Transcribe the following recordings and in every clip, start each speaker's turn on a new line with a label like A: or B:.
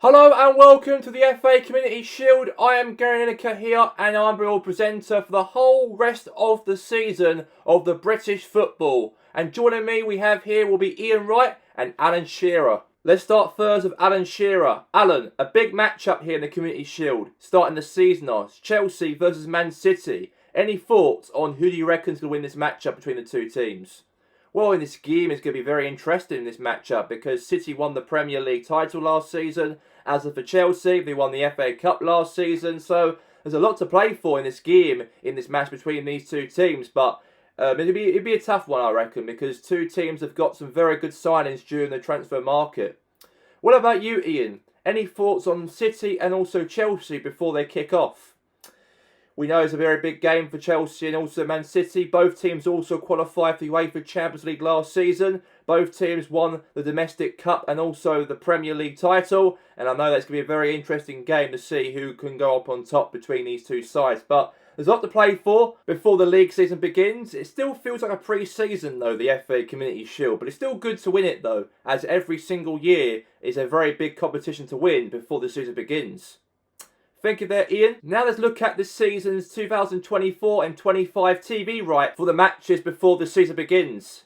A: Hello and welcome to the FA Community Shield. I am Gary Lineker here and I'm your presenter for the whole rest of the season of the British football. And joining me we have here will be Ian Wright and Alan Shearer. Let's start first with Alan Shearer. Alan, a big match-up here in the Community Shield, starting the season off. Chelsea versus Man City. Any thoughts on who do you reckon is going to win this match-up between the two teams? Well, in this game, it's going to be very interesting in this matchup because City won the Premier League title last season. As for Chelsea, they won the FA Cup last season. So there's a lot to play for in this game, in this match between these two teams. But it'd be a tough one, I reckon, because two teams have got some very good signings during the transfer market. What about you, Ian? Any thoughts on City and also Chelsea before they kick off? We know it's a very big game for Chelsea and also Man City. Both teams also qualified for the UEFA Champions League last season. Both teams won the Domestic Cup and also the Premier League title. And I know that's going to be a very interesting game to see who can go up on top between these two sides. But there's a lot to play for before the league season begins. It still feels like a pre-season though, the FA Community Shield. But it's still good to win it though, as every single year is a very big competition to win before the season begins. Thank you there, Ian. Now let's look at this season's 2024 and 25 TV right for the matches before the season begins.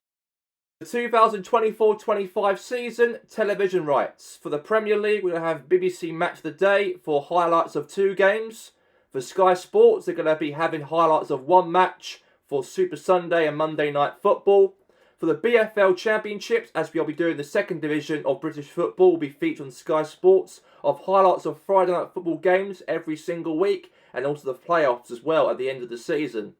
A: The 2024-25 season television rights. For the Premier League, we're going to have BBC Match of the Day for highlights of 2 games. For Sky Sports, they're going to be having highlights of 1 match for Super Sunday and Monday Night Football. For the BFL Championships, as we'll be doing the 2nd division of British football, will be featured on Sky Sports of highlights of Friday night football games every single week and also the playoffs as well at the end of the season.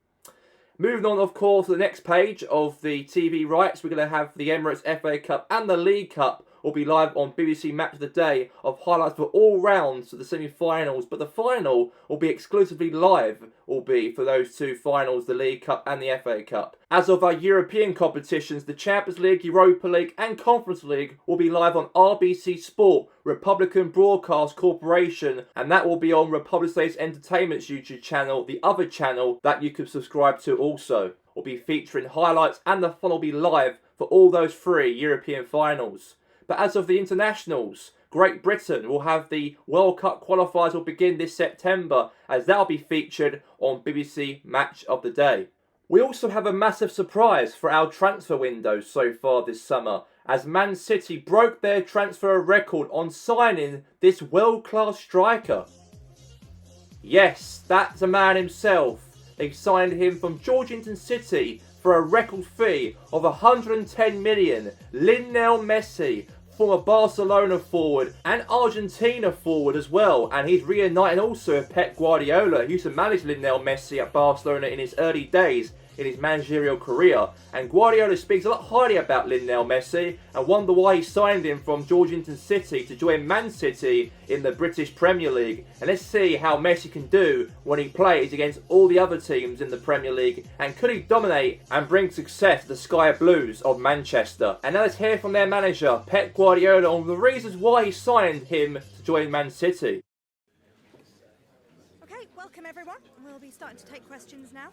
A: Moving on, of course, to the next page of the TV rights, we're going to have the Emirates FA Cup and the League Cup will be live on BBC Match of the Day of highlights for all rounds of the semi-finals, but the final will be exclusively live, will be for those 2 finals, the League Cup and the FA Cup. As of our European competitions, the Champions League, Europa League and Conference League will be live on RBC Sport, Republican Broadcast Corporation, and that will be on Republic States Entertainment's YouTube channel, the other channel that you can subscribe to also. Will be featuring highlights and the final will be live for all those 3 European finals. But as of the internationals, Great Britain will have the World Cup qualifiers will begin this September, as that will be featured on BBC Match of the Day. We also have a massive surprise for our transfer window so far this summer, as Man City broke their transfer record on signing this world-class striker. Yes, that's a man himself. They signed him from Georgetown City for a record fee of 110 million. Lionel Messi, former Barcelona forward and Argentina forward as well, and he's reuniting also with Pep Guardiola, who used to manage Lionel Messi at Barcelona in his early days in his managerial career. And Guardiola speaks a lot highly about Lionel Messi and wonder why he signed him from Georgetown City to join Man City in the British Premier League. And let's see how Messi can do when he plays against all the other teams in the Premier League, and could he dominate and bring success to the Sky Blues of Manchester. And now let's hear from their manager Pep Guardiola on the reasons why he signed him to join Man City.
B: Okay, welcome everyone. We'll be starting to take questions now.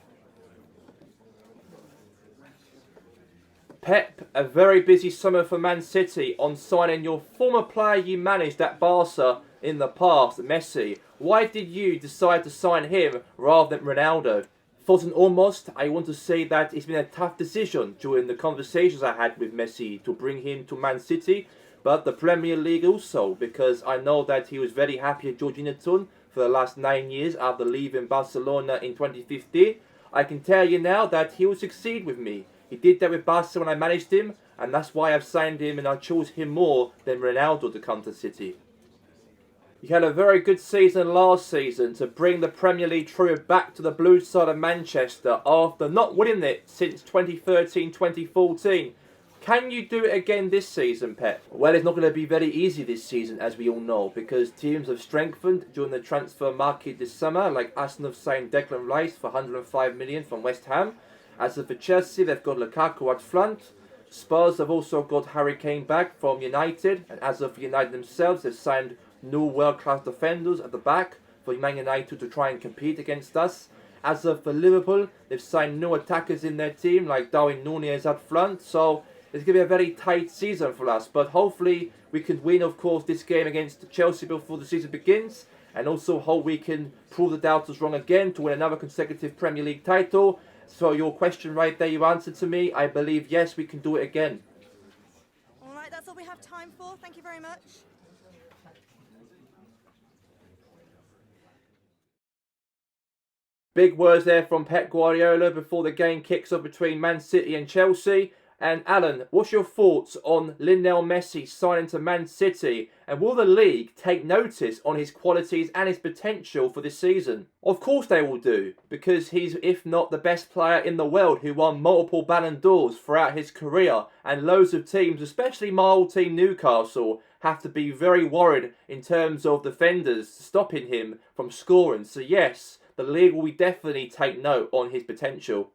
A: Pep, a very busy summer for Man City on signing your former player you managed at Barca in the past, Messi. Why did you decide to sign him rather than Ronaldo? First and foremost, I want to say that it's been a tough decision during the conversations I had with Messi to bring him to Man City, but the Premier League also, because I know that he was very happy at Georgetown for the last 9 years after leaving Barcelona in 2015. I can tell you now that he will succeed with me. He did that with Barca when I managed him, and that's why I've signed him and I chose him more than Ronaldo to come to City. He had a very good season last season to bring the Premier League trio back to the blue side of Manchester after not winning it since 2013-2014. Can you do it again this season, Pep? Well, it's not going to be very easy this season, as we all know, because teams have strengthened during the transfer market this summer, like Arsenal have signed Declan Rice for 105 million from West Ham. As for Chelsea, they've got Lukaku up front. Spurs have also got Harry Kane back from United. And as of United themselves, they've signed new world-class defenders at the back for Man United to try and compete against us. As for Liverpool, they've signed new attackers in their team, like Darwin Núñez up front. So it's going to be a very tight season for us. But hopefully we can win, of course, this game against Chelsea before the season begins. And also hope we can prove the doubters wrong again to win another consecutive Premier League title. So your question right there, you answered to me. I believe, yes, we can do it again.
B: All right, that's all we have time for. Thank you very much.
A: Big words there from Pep Guardiola before the game kicks off between Man City and Chelsea. And Alan, what's your thoughts on Lionel Messi signing to Man City? And will the league take notice on his qualities and his potential for this season? Of course they will do, because he's, if not the best player in the world, who won multiple Ballon d'Ors throughout his career. And loads of teams, especially my old team Newcastle, have to be very worried in terms of defenders stopping him from scoring. So yes, the league will definitely take note on his potential.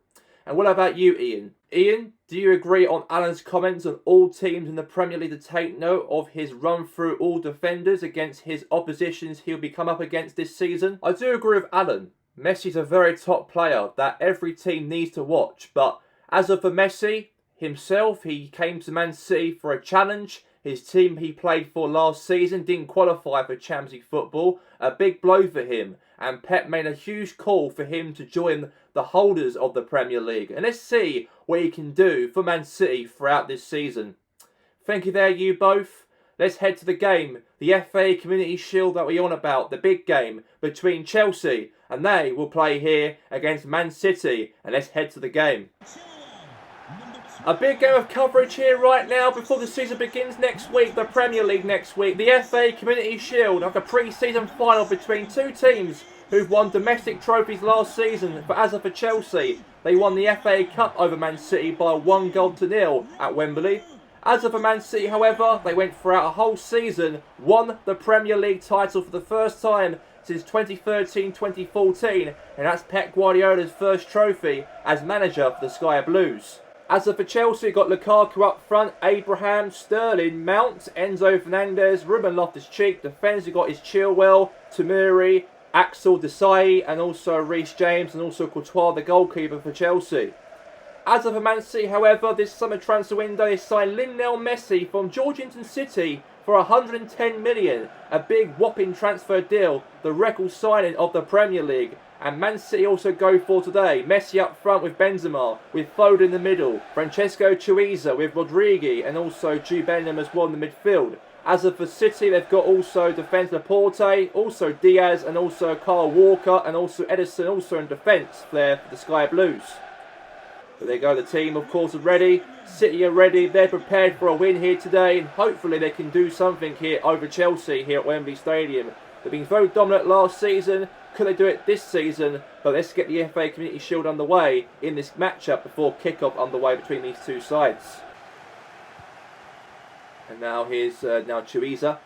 A: And what about you, Ian? Ian, do you agree on Alan's comments on all teams in the Premier League to take note of his run through all defenders against his oppositions he'll be come up against this season? I do agree with Alan. Messi's a very top player that every team needs to watch. But as for Messi himself, he came to Man City for a challenge. His team he played for last season didn't qualify for Champions League football. A big blow for him. And Pep made a huge call for him to join the holders of the Premier League. And let's see what he can do for Man City throughout this season. Thank you there, you both. Let's head to the game. The FA Community Shield that we're on about. The big game between Chelsea. And they will play here against Man City. And let's head to the game. A big game of coverage here right now before the season begins next week, the Premier League next week. The FA Community Shield, like a pre-season final between two teams who've won domestic trophies last season. But as for Chelsea, they won the FA Cup over Man City by 1-0 at Wembley. As for Man City, however, they went throughout a whole season, won the Premier League title for the first time since 2013-2014, and that's Pep Guardiola's first trophy as manager for the Sky Blues. As for Chelsea, got Lukaku up front, Abraham, Sterling, Mount, Enzo Fernandez, Ruben Loftus-Cheek. Defence, you've got his Chilwell, Tamuri, Axel Desai, and also Reece James, and also Courtois, the goalkeeper for Chelsea. As for Man City, however, this summer transfer window, they signed Lionel Messi from Georgetown City for 110 million. A big whopping transfer deal, the record signing of the Premier League. And Man City also go for today. Messi up front with Benzema, with Foden in the middle, Francesco Chiesa with Rodrigo, and also Jude Bellingham as well in the midfield. As for City, they've got also defence Laporte, also Diaz, and also Kyle Walker, and also Edison also in defence there for the Sky Blues. But there you go, the team of course are ready. City are ready, they're prepared for a win here today, and hopefully they can do something here over Chelsea here at Wembley Stadium. They've been very dominant last season. Could they do it this season? But let's get the FA Community Shield underway in this matchup before kick-off underway between these two sides. And now here's now Chiesa.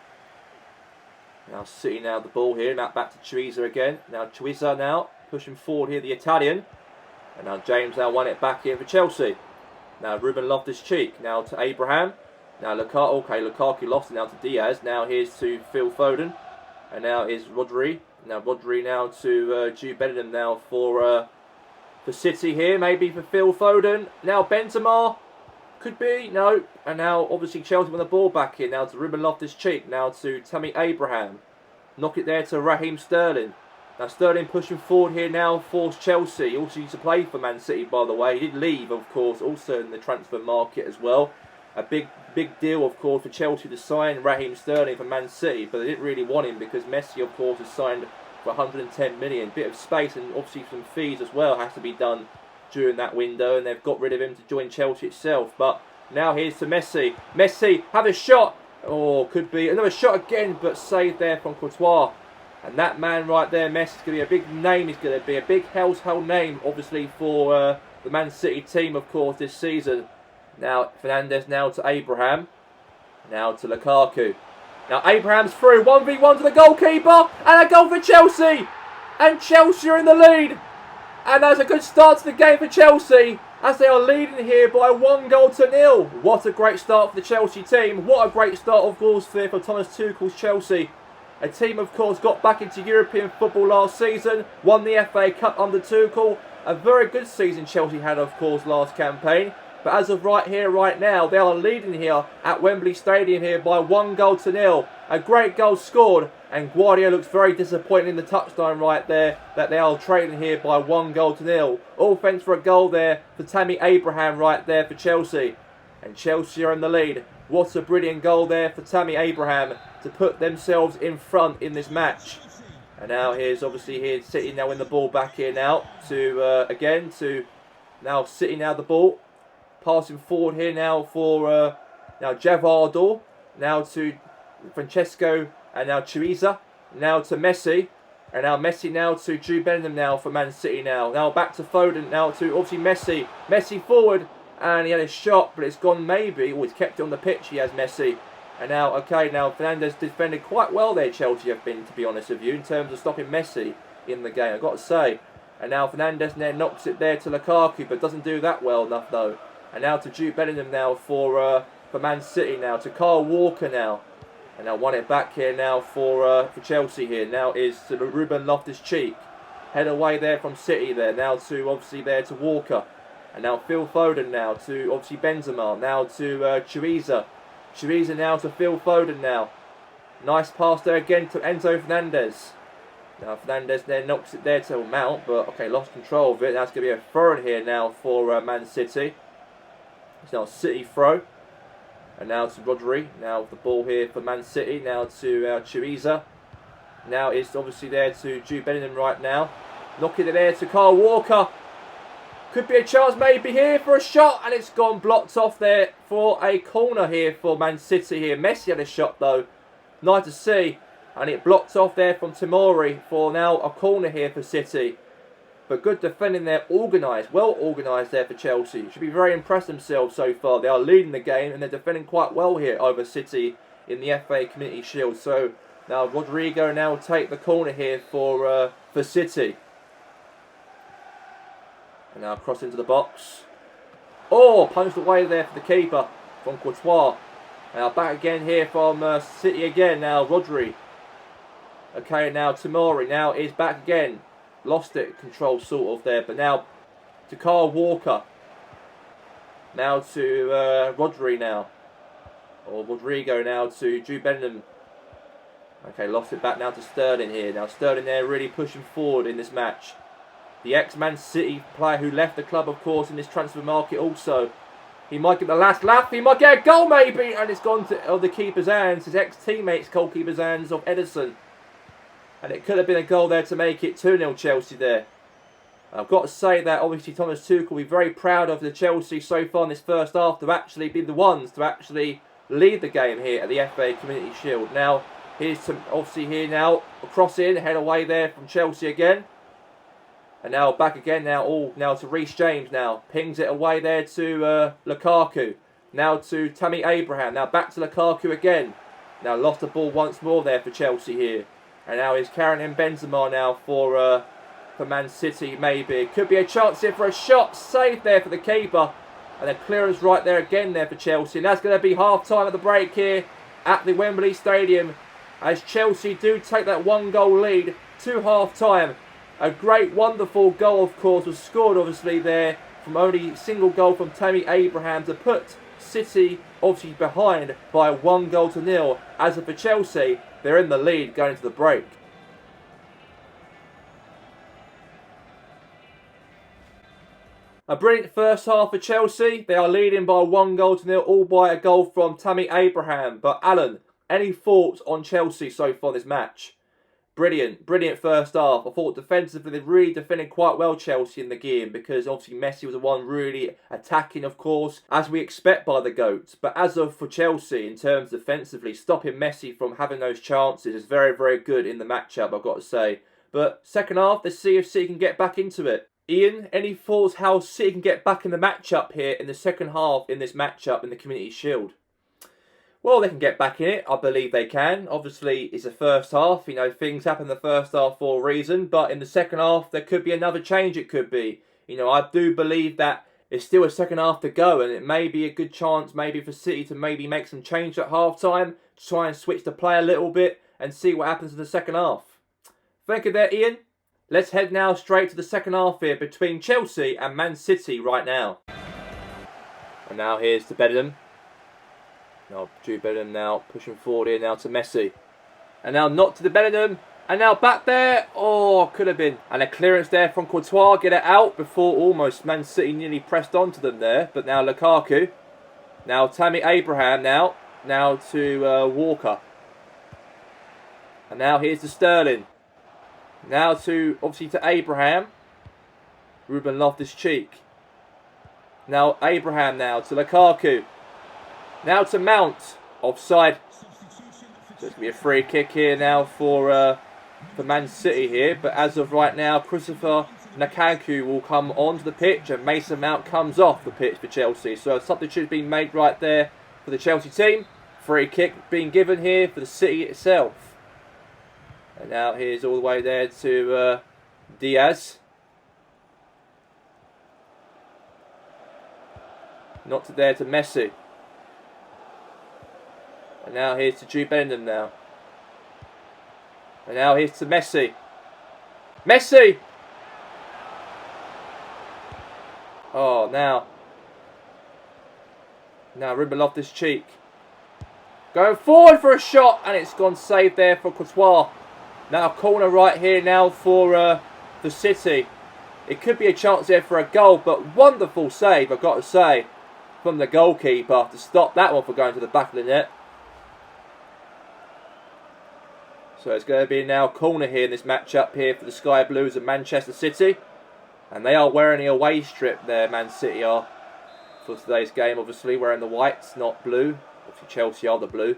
A: Now City now the ball here. Now back to Chiesa again. Now Chiesa now pushing forward here, the Italian. And now James now won it back here for Chelsea. Now Ruben Loftus-Cheek. Now to Abraham. Now Lukaku. Okay, Lukaku lost it now to Diaz. Now here's to Phil Foden. And now is Rodri. Now Rodri now to Jude Bellingham now for City here. Maybe for Phil Foden. Now Benzema. Could be. No. And now obviously Chelsea with the ball back here. Now to Ruben Loftus-Cheek. Now to Tammy Abraham. Knock it there to Raheem Sterling. Now Sterling pushing forward here now for Chelsea. He also used to play for Man City, by the way. He did leave, of course, also in the transfer market as well. A big deal, of course, for Chelsea to sign Raheem Sterling for Man City, but they didn't really want him because Messi, of course, has signed for 110 million. Bit of space and obviously some fees as well has to be done during that window, and they've got rid of him to join Chelsea itself. But now here's to Messi. Messi, have a shot. Oh, could be another shot again, but saved there from Courtois. And that man right there, Messi, is going to be a big name. He's going to be a big household name, obviously, for the Man City team, of course, this season. Now, Fernandez now to Abraham. Now to Lukaku. Now, Abraham's through. 1v1 to the goalkeeper. And a goal for Chelsea. And Chelsea are in the lead. And that's a good start to the game for Chelsea, as they are leading here by 1-0. What a great start for the Chelsea team. What a great start, of course, for Thomas Tuchel's Chelsea. A team, of course, got back into European football last season. Won the FA Cup under Tuchel. A very good season Chelsea had, of course, last campaign. But as of right here, right now, they are leading here at Wembley Stadium here by 1-0. A great goal scored, and Guardiola looks very disappointed in the touchline right there that they are trailing here by 1-0. All thanks for a goal there for Tammy Abraham right there for Chelsea. And Chelsea are in the lead. What a brilliant goal there for Tammy Abraham to put themselves in front in this match. And now here's obviously here City now win the ball back here now to again to now City now the ball. Passing forward here now for now Javardor, now to Francesco, and now Chiesa, now to Messi, and now Messi now to Jude Bellingham now for Man City now. Now back to Foden, now to obviously Messi. Messi forward, and he had a shot, but it's gone maybe, or he's kept it on the pitch, he has Messi. And now, okay, now Fernandes defended quite well there, Chelsea have been, to be honest with you, in terms of stopping Messi in the game, I've got to say. And now Fernandes there knocks it there to Lukaku, but doesn't do that well enough though. And now to Jude Bellingham now for Man City now, to Kyle Walker now. And now won it back here now for Chelsea here. Now is to Ruben Loftus-Cheek. Head away there from City there. Now to obviously there to Walker. And now Phil Foden now to obviously Benzema. Now to Chiesa. Chiesa now to Phil Foden now. Nice pass there again to Enzo Fernandez. Now Fernandez there knocks it there to Mount. But okay, lost control of it. That's going to be a throw in here now for Man City. It's now a City throw. And now to Rodri. Now the ball here for Man City. Now to Chiesa. Now it's obviously there to Jude Bellingham right now. Knocking it there to Kyle Walker. Could be a chance maybe here for a shot. And it's gone blocked off there for a corner here for Man City here. Messi had a shot though. Nice to see. And it blocked off there from Tomori for now a corner here for City. But good defending there, organised, well organised there for Chelsea. Should be very impressed themselves so far. They are leading the game and they're defending quite well here over City in the FA Community Shield. So now Rodrigo now will take the corner here for City. And now cross into the box. Oh, punched away there for the keeper from Courtois. Now back again here from City again. Now Rodri. Okay, now Tomori now is back again. Lost it, control sort of there, but now to Kyle Walker. Now to Rodri now. Or Rodrigo now to Jude Bellingham. Okay, lost it back now to Sterling here. Now Sterling there really pushing forward in this match. The ex-Man City player who left the club, of course, in this transfer market also. He might get the last laugh. He might get a goal maybe. And it's gone to the keeper's hands. His ex-teammate's goalkeeper's hands of Ederson. And it could have been a goal there to make it 2-0 Chelsea there. I've got to say that obviously Thomas Tuchel will be very proud of the Chelsea so far in this first half to actually be the ones to actually lead the game here at the FA Community Shield. Now, here's some, obviously here now, a cross in, head away there from Chelsea again. And now back again now, now to Reece James now. Pings it away there to Lukaku. Now to Tammy Abraham. Now back to Lukaku again. Now lost the ball once more there for Chelsea here. And now he's carrying in Benzema now for Man City, maybe. Could be a chance here for a shot. Saved there for the keeper. And the clearance right there again there for Chelsea. And that's going to be half-time at the break here at the Wembley Stadium. As Chelsea do take that 1-goal lead to half-time. A great, wonderful goal, of course, was scored, obviously, there from only a single goal from Tammy Abraham to put City, obviously, behind by 1-0. As for Chelsea, they're in the lead going into the break. A brilliant first half for Chelsea. They are leading by 1-0, all by a goal from Tammy Abraham. But Alan, any thoughts on Chelsea so far this match? Brilliant, brilliant first half. I thought defensively they really defended quite well Chelsea in the game because obviously Messi was the one really attacking, of course, as we expect by the GOAT. But as of for Chelsea, in terms defensively, stopping Messi from having those chances is very, very good in the matchup, I've got to say. But second half, let's see if City can get back into it. Ian, any thoughts how City can get back in the matchup here in the second half in this matchup in the Community Shield? Well, they can get back in it. I believe they can. Obviously, it's the first half. You know, things happen in the first half for a reason. But in the second half, there could be another change. It could be. You know, I do believe that it's still a second half to go. And it may be a good chance maybe for City to maybe make some change at half-time. Try and switch the play a little bit and see what happens in the second half. Thank you there, Ian. Let's head now straight to the second half here between Chelsea and Man City right now. And now here's to Bellingham. Now Jude Bellingham now pushing forward here now to Messi. And now not to the Bellingham. And now back there. Oh, could have been. And a clearance there from Courtois. Get it out before almost Man City nearly pressed onto them there. But now Lukaku. Now Tammy Abraham now. Now to Walker. And now here's to Sterling. Now to, obviously to Abraham. Ruben Loftus-Cheek. Now Abraham now to Lukaku. Now to Mount. Offside. So it's going to be a free kick here now for Man City here. But as of right now, Christopher Nkunku will come onto the pitch and Mason Mount comes off the pitch for Chelsea. So a substitute being made right there for the Chelsea team. Free kick being given here for the City itself. And now here's all the way there to Diaz. Not to there to Messi. And now here's to Jude Bellingham now. And now here's to Messi. Messi! Oh, now Ruben Loftus-Cheek. Going forward for a shot. And it's gone saved there for Courtois. Now corner right here now for City. It could be a chance there for a goal. But wonderful save, I've got to say, from the goalkeeper to stop that one from going to the back of the net. So it's going to be now corner here in this matchup here for the Sky Blues and Manchester City. And they are wearing the away strip there, Man City are, for today's game, obviously, wearing the whites, not blue. Obviously Chelsea are the blue.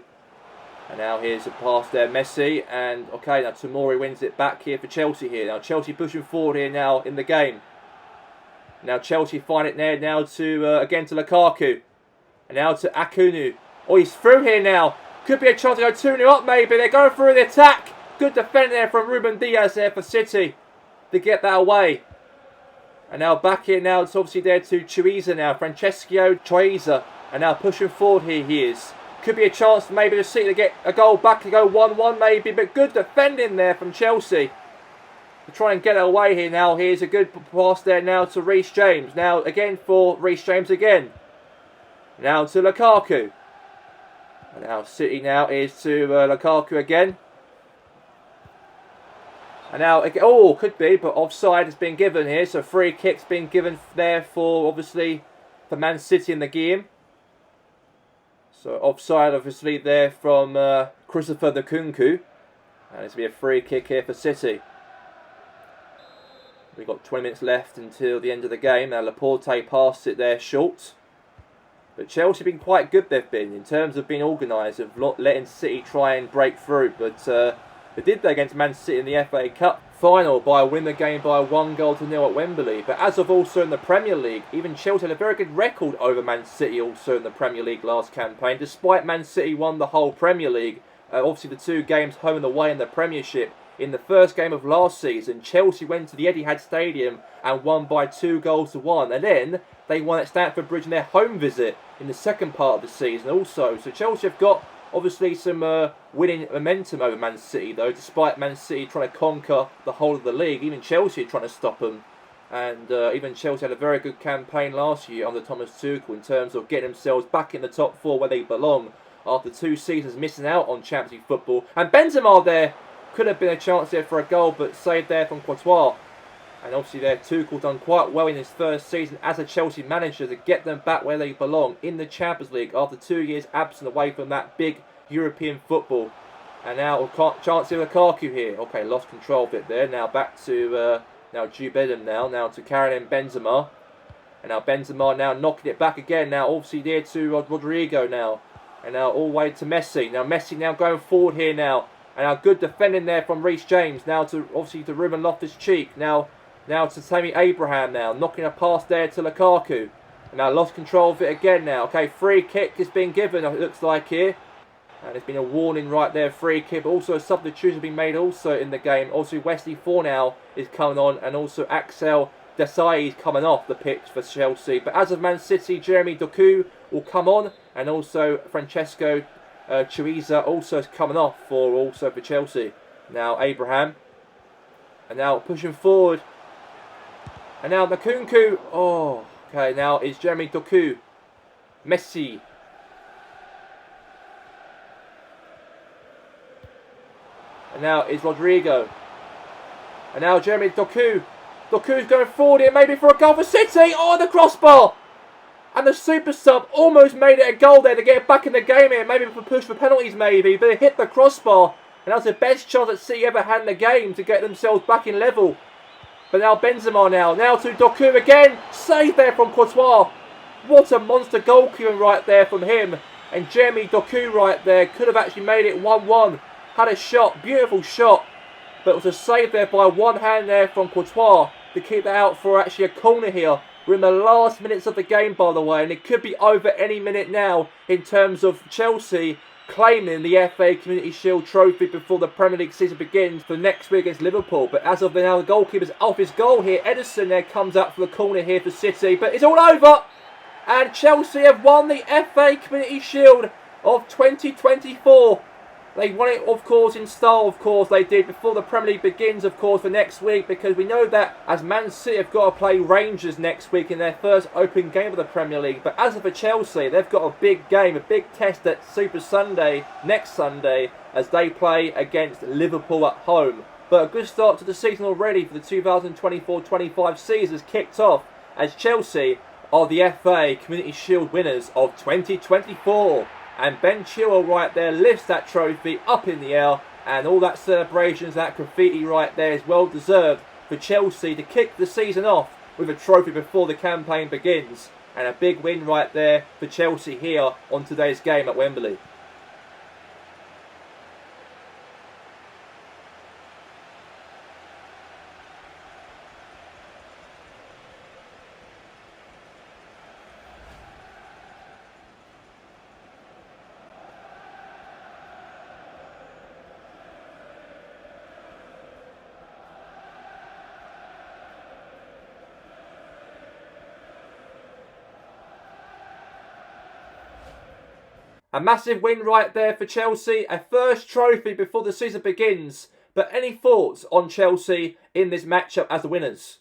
A: And now here's a pass there, Messi. And, okay, now Tomori wins it back here for Chelsea here. Now Chelsea pushing forward here now in the game. Now Chelsea find it there now to, again to Lukaku. And now to Akunu. Oh, he's through here now. Could be a chance to go 2-0 up maybe. They're going through the attack. Good defending there from Ruben Diaz there for City to get that away. And now back here now, it's obviously there to Chiesa now. Francesco Chiesa. And now pushing forward here he is. Could be a chance maybe to City to get a goal back to go 1-1 maybe. But good defending there from Chelsea to try and get it away here now. Here's a good pass there now to Reece James. Now again for Reece James again. Now to Lukaku. And now City now is to Lukaku again. And now, oh, could be, but offside has been given here. So free kick's been given there for, obviously, for Man City in the game. So offside, obviously, there from Christopher Nkunku. And it's going to be a free kick here for City. We've got 20 minutes left until the end of the game. Now Laporte passed it there short. But Chelsea have been quite good, they've been, in terms of being organised, of letting City try and break through. But they did that against Man City in the FA Cup final by winning the game by 1-0 at Wembley. But as of also in the Premier League, even Chelsea had a very good record over Man City also in the Premier League last campaign. Despite Man City won the whole Premier League, obviously the 2 games home and away in the Premiership. In the first game of last season, Chelsea went to the Etihad Stadium and won by 2-1. And then they won at Stamford Bridge in their home visit in the second part of the season also. So Chelsea have got obviously some winning momentum over Man City though, despite Man City trying to conquer the whole of the league. Even Chelsea are trying to stop them. And even Chelsea had a very good campaign last year under Thomas Tuchel in terms of getting themselves back in the top 4 where they belong after 2 seasons missing out on Champions League football. And Benzema there could have been a chance there for a goal, but saved there from Courtois. And obviously there, Tuchel done quite well in his first season as a Chelsea manager to get them back where they belong in the Champions League after 2 years absent away from that big European football. And now chance of Lukaku here. Okay, lost control of it there. Now back to now Jude Bellingham now to Karim Benzema. And now Benzema now knocking it back again. Now obviously there to Rodrigo now. And now all the way to Messi. Now Messi now going forward here now. And now good defending there from Reece James. Now to obviously to Ruben Loftus-Cheek. Now to Tammy Abraham now. Knocking a pass there to Lukaku. And now lost control of it again now. Okay, free kick is being given, it looks like here. And there's been a warning right there, free kick. But also a substitution has been made also in the game. Also Wesley Fornal is coming on. And also Axel Desai is coming off the pitch for Chelsea. But as of Man City, Jeremy Doku will come on. And also Francesco Chiesa also is coming off for Chelsea. Now Abraham. And now pushing forward. And now Nkunku. Oh, okay. Now it's Jeremy Doku. Messi. And now it's Rodrigo. And now Jeremy Doku. Doku's going forward here, maybe for a goal for City. Oh, the crossbar! And the super sub almost made it a goal there to get back in the game here. Maybe for push for penalties, maybe. But it hit the crossbar. And that's the best chance that City ever had in the game to get themselves back in level. But now Benzema now. Now to Doku again. Save there from Courtois. What a monster goalkeeping right there from him. And Jeremy Doku right there could have actually made it 1-1. Had a shot. Beautiful shot. But it was a save there by one hand there from Courtois to keep that out for actually a corner here. We're in the last minutes of the game, by the way, and it could be over any minute now in terms of Chelsea claiming the FA Community Shield trophy before the Premier League season begins for next week against Liverpool. But as of now, the goalkeeper's off his goal here. Ederson there comes out for the corner here for City, but it's all over. And Chelsea have won the FA Community Shield of 2024. They won it, of course, in style, of course, they did, before the Premier League begins, of course, for next week, because we know that as Man City have got to play Rangers next week in their first open game of the Premier League. But as for Chelsea, they've got a big game, a big test at Super Sunday, next Sunday, as they play against Liverpool at home. But a good start to the season already for the 2024-25 season has kicked off, as Chelsea are the FA Community Shield winners of 2024. And Ben Chilwell right there lifts that trophy up in the air, and all that celebrations, that graffiti right there is well deserved for Chelsea to kick the season off with a trophy before the campaign begins. And a big win right there for Chelsea here on today's game at Wembley. A massive win right there for Chelsea, a first trophy before the season begins. But any thoughts on Chelsea in this matchup as the winners?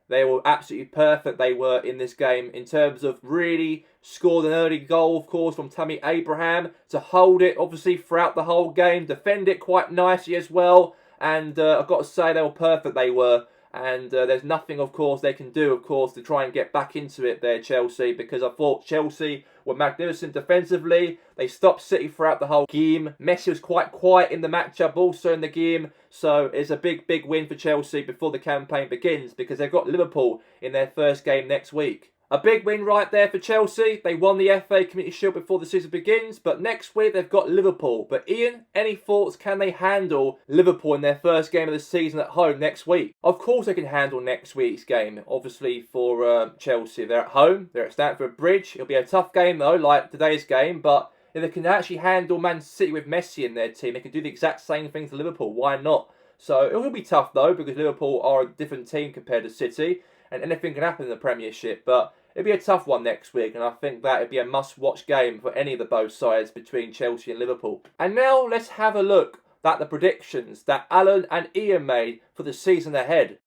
A: They were absolutely perfect, they were, in this game, in terms of really scored an early goal, of course, from Tammy Abraham, to hold it, obviously, throughout the whole game, defend it quite nicely as well. And I've got to say, they were perfect, they were. And there's nothing, of course, they can do, of course, to try and get back into it there, Chelsea, because I thought Chelsea were magnificent defensively. They stopped City throughout the whole game. Messi was quite quiet in the matchup, also in the game. So it's a big, big win for Chelsea before the campaign begins, because they've got Liverpool in their first game next week. A big win right there for Chelsea. They won the FA Community Shield before the season begins, but next week they've got Liverpool. But Ian, any thoughts? Can they handle Liverpool in their first game of the season at home next week? Of course they can handle next week's game, obviously, for Chelsea. They're at home, they're at Stamford Bridge. It'll be a tough game though, like today's game, but if they can actually handle Man City with Messi in their team, they can do the exact same thing to Liverpool. Why not? So it will be tough though, because Liverpool are a different team compared to City, and anything can happen in the Premiership. But it'll be a tough one next week, and I think that it'll be a must-watch game for any of the both sides between Chelsea and Liverpool. And now let's have a look at the predictions that Alan and Ian made for the season ahead.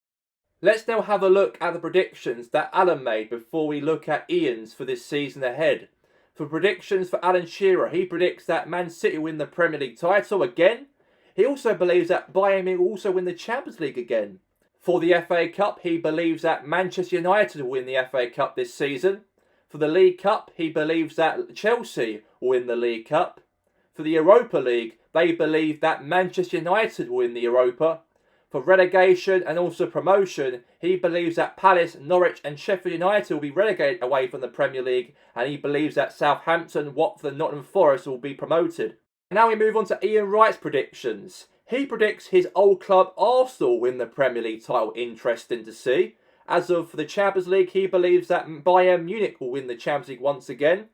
A: Let's now have a look at the predictions that Alan made before we look at Ian's for this season ahead. For predictions for Alan Shearer, he predicts that Man City win the Premier League title again. He also believes that Bayern Munich will also win the Champions League again. For the FA Cup, he believes that Manchester United will win the FA Cup this season. For the League Cup, he believes that Chelsea will win the League Cup. For the Europa League, they believe that Manchester United will win the Europa. For relegation and also promotion, he believes that Palace, Norwich and Sheffield United will be relegated away from the Premier League, and he believes that Southampton, Watford and Nottingham Forest will be promoted. Now we move on to Ian Wright's predictions. He predicts his old club Arsenal win the Premier League title. Interesting to see. As of for the Champions League, he believes that Bayern Munich will win the Champions League once again.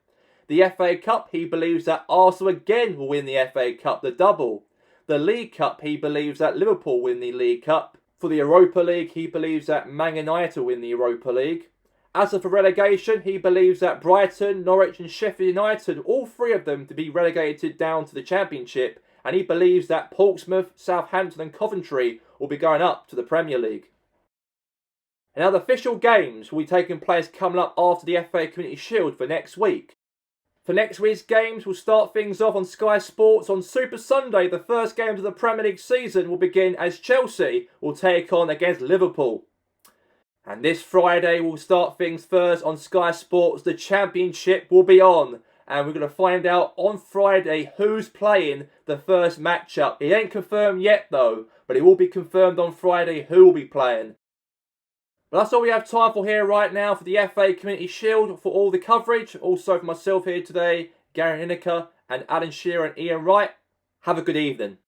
A: The FA Cup, he believes that Arsenal again will win the FA Cup, the double. The League Cup, he believes that Liverpool win the League Cup. For the Europa League, he believes that Man United will win the Europa League. As for relegation, he believes that Brighton, Norwich and Sheffield United, all three of them, to be relegated down to the Championship. And he believes that Portsmouth, Southampton and Coventry will be going up to the Premier League. And now the official games will be taking place coming up after the FA Community Shield for next week. For next week's games, we'll start things off on Sky Sports on Super Sunday. The first games of the Premier League season will begin as Chelsea will take on against Liverpool. And this Friday, we'll start things first on Sky Sports. The Championship will be on. And we're going to find out on Friday who's playing the first matchup. It ain't confirmed yet though, but it will be confirmed on Friday who will be playing. But that's all we have time for here right now for the FA Community Shield. For all the coverage, also for myself here today, Gary Lineker and Alan Shearer and Ian Wright. Have a good evening.